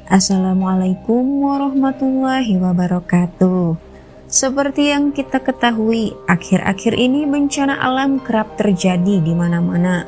Assalamualaikum warahmatullahi wabarakatuh. Seperti yang kita ketahui, akhir-akhir ini bencana alam kerap terjadi di mana-mana.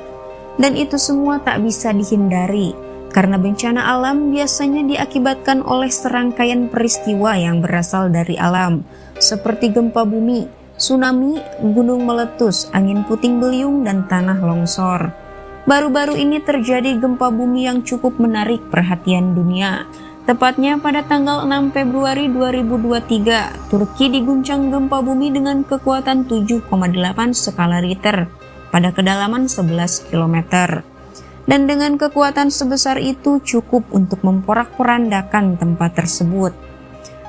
Dan itu semua tak bisa dihindari, karena bencana alam biasanya diakibatkan oleh serangkaian peristiwa yang berasal dari alam, seperti gempa bumi, tsunami, gunung meletus, angin puting beliung, dan tanah longsor. Baru-baru ini terjadi gempa bumi yang cukup menarik perhatian dunia. Tepatnya pada tanggal 6 Februari 2023, Turki diguncang gempa bumi dengan kekuatan 7,8 skala Richter pada kedalaman 11 km. Dan dengan kekuatan sebesar itu cukup untuk memporak-porandakan tempat tersebut.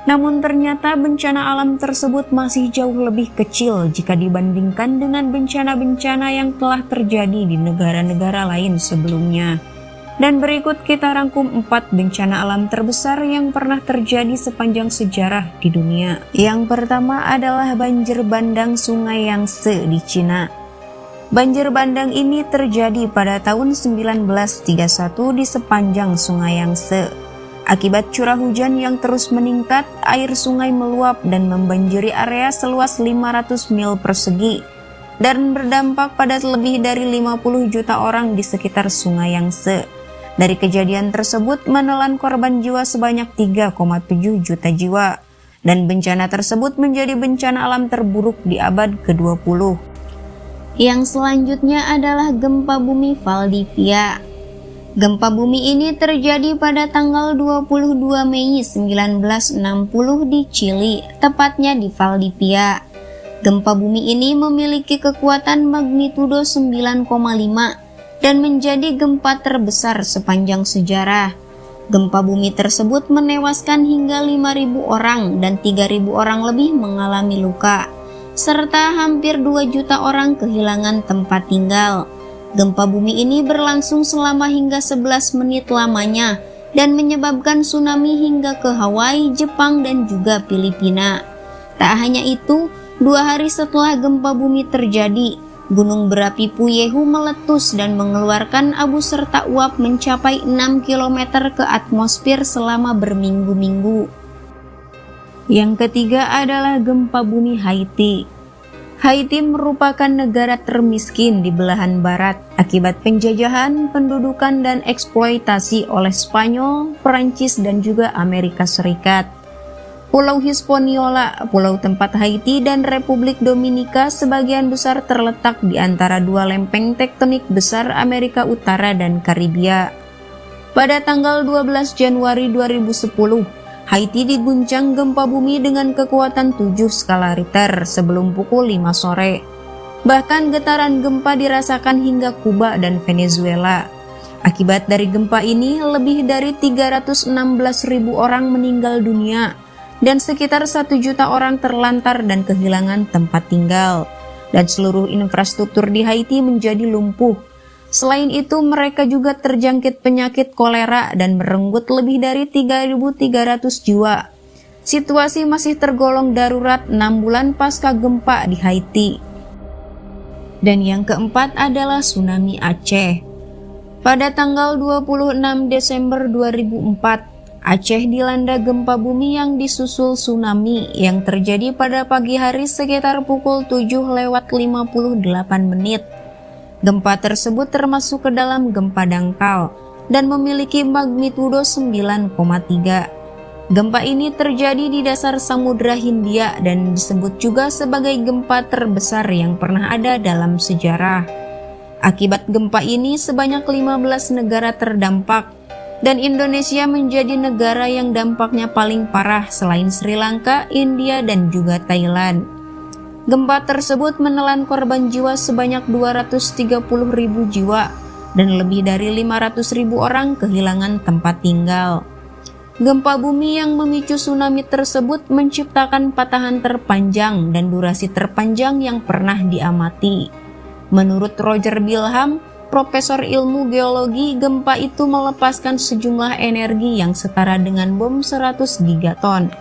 Namun ternyata bencana alam tersebut masih jauh lebih kecil jika dibandingkan dengan bencana-bencana yang telah terjadi di negara-negara lain sebelumnya. Dan berikut kita rangkum 4 bencana alam terbesar yang pernah terjadi sepanjang sejarah di dunia. Yang pertama adalah banjir bandang Sungai Yangtze di Cina. Banjir bandang ini terjadi pada tahun 1931 di sepanjang Sungai Yangtze. Akibat curah hujan yang terus meningkat, air sungai meluap dan membanjiri area seluas 500 mil persegi dan berdampak pada lebih dari 50 juta orang di sekitar Sungai Yangtze. Dari kejadian tersebut menelan korban jiwa sebanyak 3,7 juta jiwa dan bencana tersebut menjadi bencana alam terburuk di abad ke-20. Yang selanjutnya adalah gempa bumi Valdivia. Gempa bumi ini terjadi pada tanggal 22 Mei 1960 di Chili, tepatnya di Valdivia. Gempa bumi ini memiliki kekuatan magnitudo 9,5 dan menjadi gempa terbesar sepanjang sejarah. Gempa bumi tersebut menewaskan hingga 5.000 orang dan 3.000 orang lebih mengalami luka, serta hampir 2 juta orang kehilangan tempat tinggal. Gempa bumi ini berlangsung selama hingga 11 menit lamanya dan menyebabkan tsunami hingga ke Hawaii, Jepang, dan juga Filipina. Tak hanya itu, 2 hari setelah gempa bumi terjadi, gunung berapi Pyeongnyu meletus dan mengeluarkan abu serta uap mencapai 6 km ke atmosfer selama berminggu-minggu. Yang ketiga adalah gempa bumi Haiti. Haiti merupakan negara termiskin di belahan barat akibat penjajahan, pendudukan, dan eksploitasi oleh Spanyol, Perancis, dan juga Amerika Serikat. Pulau Hispaniola, pulau tempat Haiti, dan Republik Dominika sebagian besar terletak di antara 2 lempeng tektonik besar Amerika Utara dan Karibia. Pada tanggal 12 Januari 2010, Haiti diguncang gempa bumi dengan kekuatan 7 skala Richter sebelum pukul 5 sore. Bahkan getaran gempa dirasakan hingga Kuba dan Venezuela. Akibat dari gempa ini, lebih dari 316.000 orang meninggal dunia dan sekitar 1 juta orang terlantar dan kehilangan tempat tinggal. Dan seluruh infrastruktur di Haiti menjadi lumpuh. Selain itu, mereka juga terjangkit penyakit kolera dan merenggut lebih dari 3.300 jiwa. Situasi masih tergolong darurat 6 bulan pasca gempa di Haiti. Dan yang keempat adalah tsunami Aceh. Pada tanggal 26 Desember 2004, Aceh dilanda gempa bumi yang disusul tsunami yang terjadi pada pagi hari sekitar pukul 7:58. Gempa tersebut termasuk ke dalam gempa dangkal dan memiliki magnitudo 9,3. Gempa ini terjadi di dasar Samudra Hindia dan disebut juga sebagai gempa terbesar yang pernah ada dalam sejarah. Akibat gempa ini sebanyak 15 negara terdampak dan Indonesia menjadi negara yang dampaknya paling parah selain Sri Lanka, India, dan juga Thailand. Gempa tersebut menelan korban jiwa sebanyak 230.000 jiwa dan lebih dari 500.000 orang kehilangan tempat tinggal. Gempa bumi yang memicu tsunami tersebut menciptakan patahan terpanjang dan durasi terpanjang yang pernah diamati. Menurut Roger Bilham, profesor ilmu geologi, gempa itu melepaskan sejumlah energi yang setara dengan bom 100 gigaton.